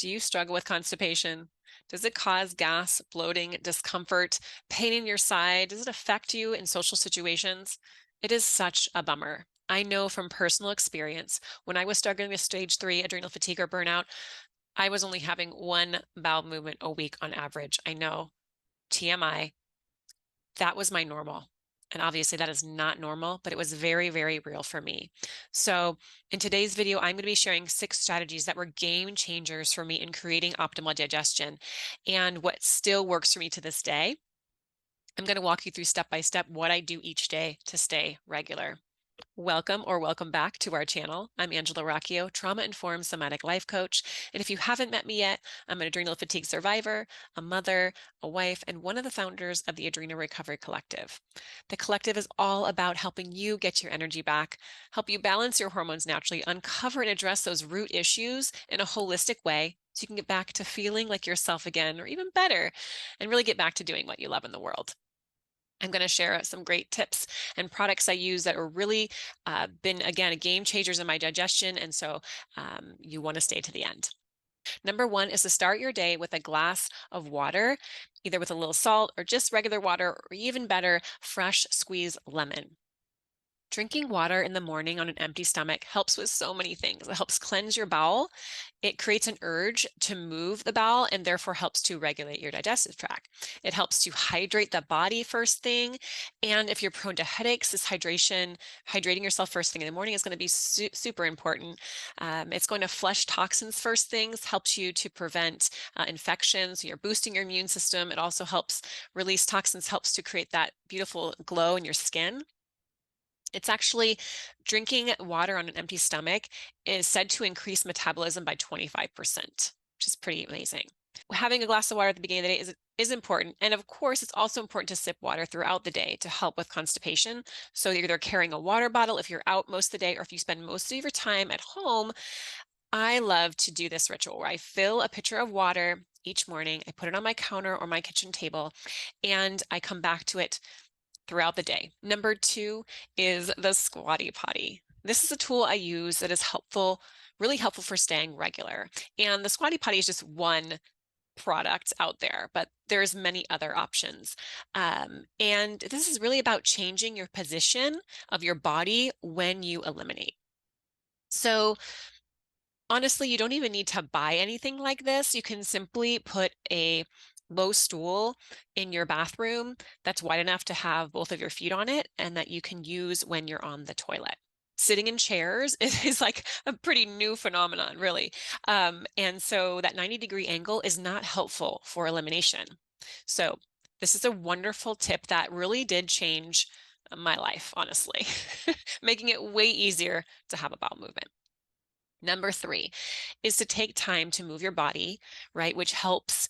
Do you struggle with constipation? Does it cause gas, bloating, discomfort, pain in your side? Does it affect you in social situations? It is such a bummer. I know from personal experience, when I was struggling with stage 3 adrenal fatigue or burnout, I was only having one bowel movement a week on average. I know, TMI, that was my normal. And obviously that is not normal, but it was very, very real for me. So in today's video, I'm going to be sharing 6 strategies that were game changers for me in creating optimal digestion and what still works for me to this day. I'm going to walk you through step by step what I do each day to stay regular. Welcome or welcome back to our channel. I'm Angela Rocchio, trauma-informed somatic life coach. And if you haven't met me yet, I'm an adrenal fatigue survivor, a mother, a wife, and one of the founders of the Adrenal Recovery Collective. The collective is all about helping you get your energy back, help you balance your hormones naturally, uncover and address those root issues in a holistic way so you can get back to feeling like yourself again, or even better, and really get back to doing what you love in the world. I'm going to share some great tips and products I use that are really been, again, game changers in my digestion. And so you want to stay to the end. Number 1 is to start your day with a glass of water, either with a little salt or just regular water, or even better, fresh squeezed lemon. Drinking water in the morning on an empty stomach helps with so many things. It helps cleanse your bowel. It creates an urge to move the bowel and therefore helps to regulate your digestive tract. It helps to hydrate the body first thing. And if you're prone to headaches, this hydrating yourself first thing in the morning is going to be super important. It's going to flush toxins first things, helps you to prevent infections. You're boosting your immune system. It also helps release toxins, helps to create that beautiful glow in your skin. It's actually drinking water on an empty stomach is said to increase metabolism by 25%, which is pretty amazing. Having a glass of water at the beginning of the day is important. And of course, it's also important to sip water throughout the day to help with constipation. So you're either carrying a water bottle if you're out most of the day, or if you spend most of your time at home. I love to do this ritual where I fill a pitcher of water each morning. I put it on my counter or my kitchen table, and I come back to it throughout the day. Number 2 is the squatty potty. This is a tool I use that is helpful, really helpful for staying regular. And the squatty potty is just one product out there, but there's many other options. And this is really about changing your position of your body when you eliminate. So honestly, you don't even need to buy anything like this. You can simply put a low stool in your bathroom that's wide enough to have both of your feet on it and that you can use when you're on the toilet. Sitting in chairs is like a pretty new phenomenon, really. And so that 90-degree angle is not helpful for elimination. So this is a wonderful tip that really did change my life, honestly, making it way easier to have a bowel movement. Number 3 is to take time to move your body, right, which helps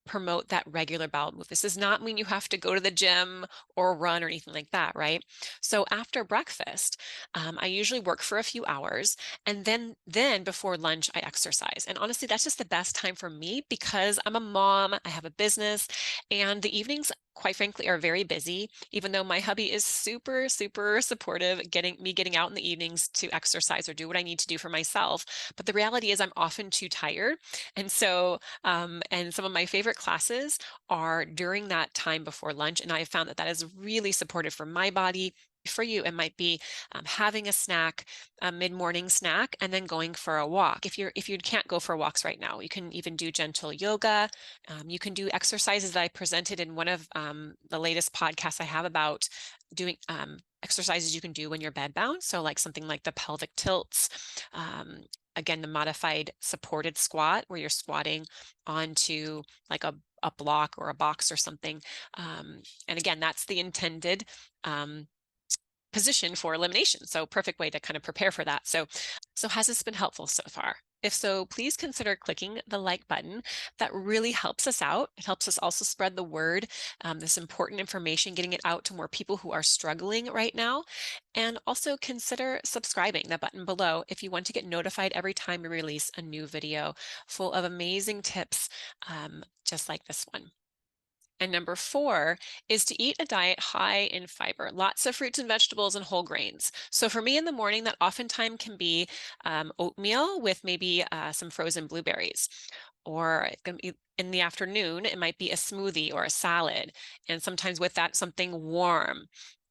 promote that regular bowel move. This does not mean you have to go to the gym or run or anything like that, right? So after breakfast, I usually work for a few hours, and then before lunch, I exercise. And honestly, that's just the best time for me because I'm a mom, I have a business, and the evenings, quite frankly, are very busy, even though my hubby is super, super supportive, getting out in the evenings to exercise or do what I need to do for myself. But the reality is I'm often too tired. And so, and some of my favorite classes are during that time before lunch. And I have found that that is really supportive for my body. For you, it might be having a snack, a mid-morning snack, and then going for a walk. If you can't go for walks right now, you can even do gentle yoga. You can do exercises that I presented in one of the latest podcasts I have about doing exercises you can do when you're bedbound. So like something like the pelvic tilts, again, the modified supported squat where you're squatting onto like a block or a box or something. And again, that's the intended position for elimination. So perfect way to kind of prepare for that. So has this been helpful so far? If so, please consider clicking the like button. That really helps us out. It helps us also spread the word, this important information, getting it out to more people who are struggling right now. And also consider subscribing, the button below, if you want to get notified every time we release a new video full of amazing tips, just like this one. And number 4 is to eat a diet high in fiber, lots of fruits and vegetables and whole grains. So for me in the morning, that oftentimes can be oatmeal with maybe some frozen blueberries. Or it can be in the afternoon, it might be a smoothie or a salad. And sometimes with that, something warm.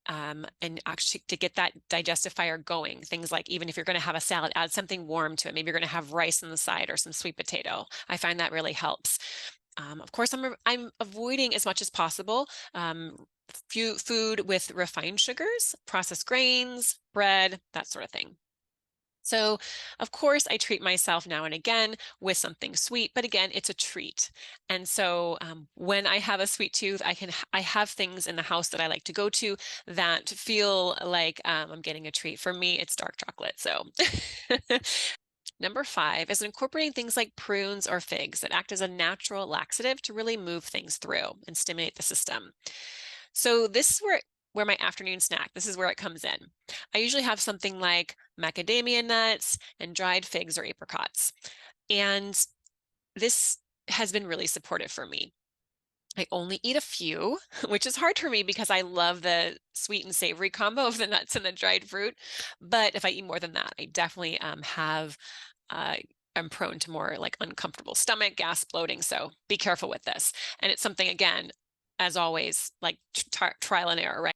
And actually to get that digestive fire going, things like even if you're going to have a salad, add something warm to it. Maybe you're going to have rice on the side or some sweet potato. I find that really helps. Of course, I'm avoiding as much as possible food with refined sugars, processed grains, bread, that sort of thing. So, of course, I treat myself now and again with something sweet, but again, it's a treat. And so, when I have a sweet tooth, I have things in the house that I like to go to that feel like I'm getting a treat. For me, it's dark chocolate. So. Number 5 is incorporating things like prunes or figs that act as a natural laxative to really move things through and stimulate the system. So this is where my afternoon snack, this is where it comes in. I usually have something like macadamia nuts and dried figs or apricots. And this has been really supportive for me. I only eat a few, which is hard for me because I love the sweet and savory combo of the nuts and the dried fruit. But if I eat more than that, I definitely uh, I'm prone to more like uncomfortable stomach, gas, bloating. So be careful with this. And it's something, again, as always, like trial and error, right?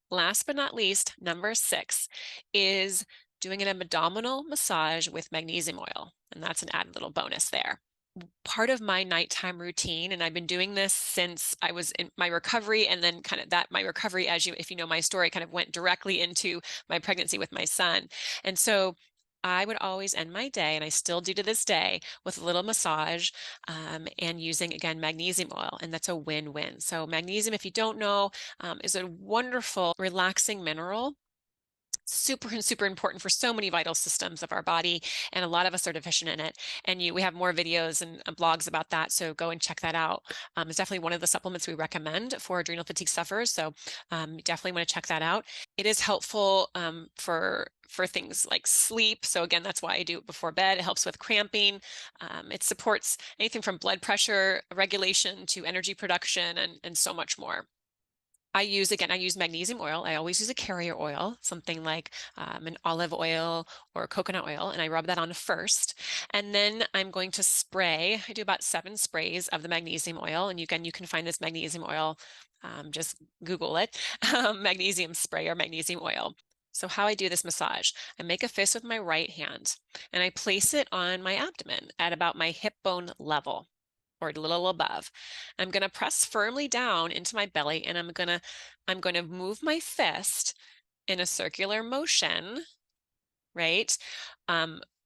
Last but not least, number 6 is doing an abdominal massage with magnesium oil. And that's an added little bonus there. Part of my nighttime routine, and I've been doing this since I was in my recovery, and then kind of that my recovery, if you know my story, kind of went directly into my pregnancy with my son. And so I would always end my day, and I still do to this day, with a little massage and using, again, magnesium oil, and that's a win-win. So magnesium, if you don't know, is a wonderful relaxing mineral, super super important for so many vital systems of our body, and a lot of us are deficient in it. And we have more videos and blogs about that, so go and check that out. It's definitely one of the supplements we recommend for adrenal fatigue sufferers, so definitely want to check that out. It is helpful for things like sleep, so again, that's why I do it before bed. It helps with cramping. It supports anything from blood pressure regulation to energy production, and so much more. I use magnesium oil. I always use a carrier oil, something like an olive oil or coconut oil, and I rub that on first. And then I'm going to spray. I do about 7 sprays of the magnesium oil. And you can find this magnesium oil, just Google it, magnesium spray or magnesium oil. So how I do this massage, I make a fist with my right hand and I place it on my abdomen at about my hip bone level, or a little above. I'm going to press firmly down into my belly, and I'm going to move my fist in a circular motion, right?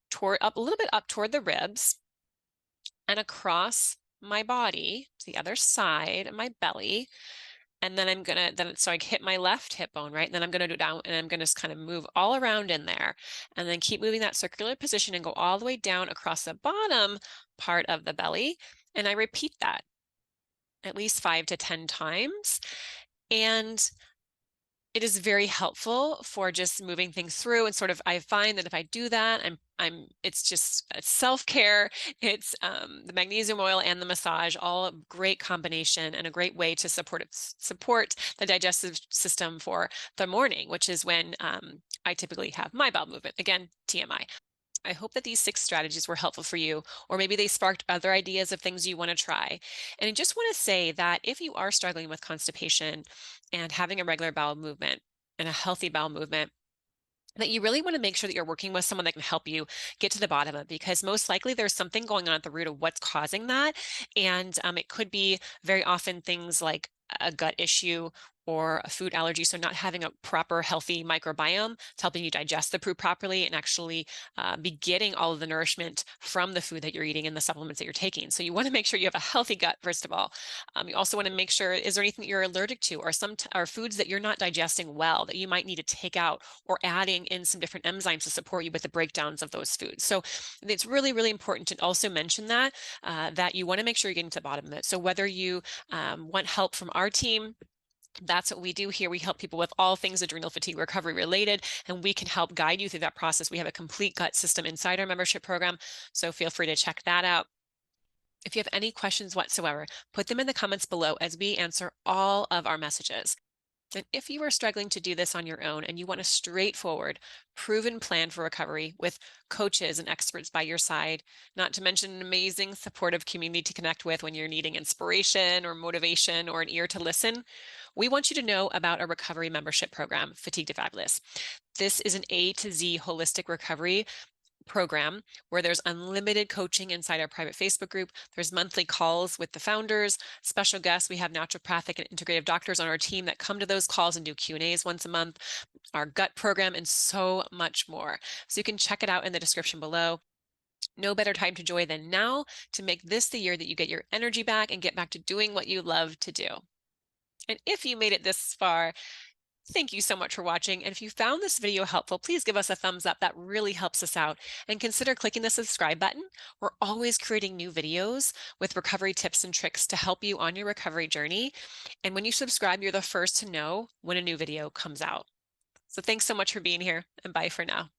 Toward up a little bit up toward the ribs and across my body to the other side of my belly. And then so I hit my left hip bone, right? And then I'm going to do down, and I'm going to just kind of move all around in there, and then keep moving that circular position and go all the way down across the bottom part of the belly. And I repeat that at least 5 to 10 times. And it is very helpful for just moving things through, and sort of, I find that if I do that, it's self-care. It's the magnesium oil and the massage, all a great combination and a great way to support the digestive system for the morning, which is when I typically have my bowel movement. Again, TMI. I hope that these 6 strategies were helpful for you, or maybe they sparked other ideas of things you want to try. And I just want to say that if you are struggling with constipation and having a regular bowel movement and a healthy bowel movement, that you really want to make sure that you're working with someone that can help you get to the bottom of it, because most likely there's something going on at the root of what's causing that. And it could be very often things like a gut issue or a food allergy. So not having a proper healthy microbiome to helping you digest the food properly and actually be getting all of the nourishment from the food that you're eating and the supplements that you're taking. So you want to make sure you have a healthy gut, first of all. You also want to make sure, is there anything that you're allergic to, or foods that you're not digesting well that you might need to take out, or adding in some different enzymes to support you with the breakdowns of those foods. So it's really, really important to also mention that you want to make sure you're getting to the bottom of it. So whether you want help from our team, that's what we do here. We help people with all things adrenal fatigue recovery related, and we can help guide you through that process. We have a complete gut system inside our membership program, so feel free to check that out. If you have any questions whatsoever, put them in the comments below as we answer all of our messages. And if you are struggling to do this on your own and you want a straightforward, proven plan for recovery with coaches and experts by your side, not to mention an amazing supportive community to connect with when you're needing inspiration or motivation or an ear to listen, we want you to know about our recovery membership program, Fatigue to Fabulous. This is an A to Z holistic recovery program where there's unlimited coaching inside our private Facebook group. There's monthly calls with the founders, special guests. We have naturopathic and integrative doctors on our team that come to those calls and do Q&As once a month, our gut program, and so much more. So you can check it out in the description below. No better time to join than now to make this the year that you get your energy back and get back to doing what you love to do. And if you made it this far, thank you so much for watching. And if you found this video helpful, please give us a thumbs up. That really helps us out. And consider clicking the subscribe button. We're always creating new videos with recovery tips and tricks to help you on your recovery journey. And when you subscribe, you're the first to know when a new video comes out. So thanks so much for being here, and bye for now.